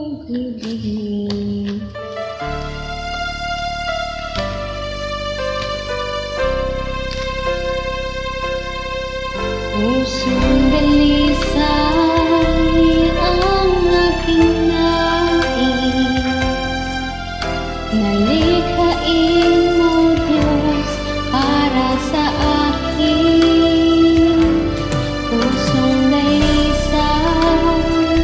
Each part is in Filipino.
pag-ibig. Pusong dalisay ang aking nais, nalikhain mo Diyos para sa akin. Pusong dalisay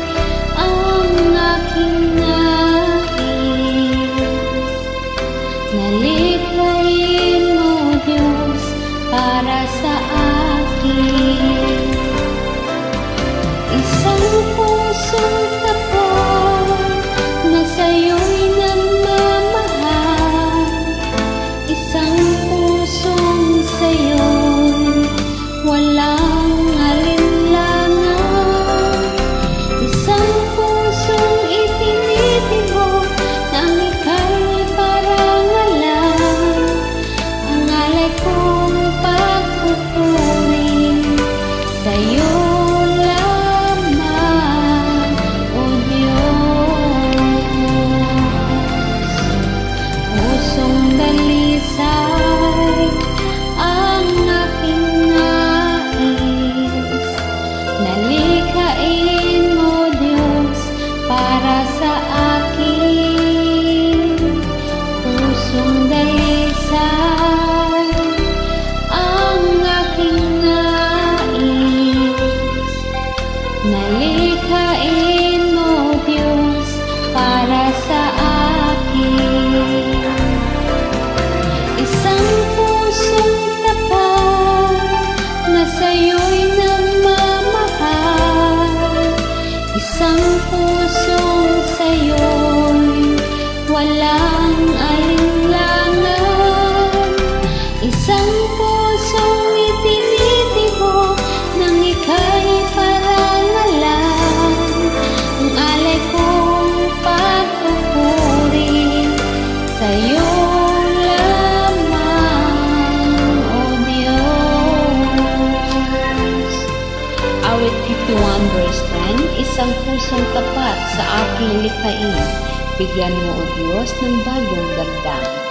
ang aking nais, nalikhain mo Diyos para sa akin. Isang pusong tapat na sa'yo'y nagmamahal, isang pusong sa'yo'y walang alinlangan, isang pusong itinitibok nang ika'y parangalan, ang alay kong pagpupuri sa'yo lamang, O Diyos. Pusong dalisay ang aking nais, nalikhain mo Diyos para sa akin. Pusong dalisay ang aking nais, nalikhain mo Diyos para sa akin. Isang pusong tapat na sa'yo'y nagmamahal, isang pusong sa'yo'y walang alinlangan, isang pusong itinitibok nang ika'y parangalan, ang alay kong pagpupuri sa'yo lamang, O Diyos. Awit 51 verse 10, isang pusong tapat sa aking likhain, bigyan mo, O Diyos, ng bagong damdamin.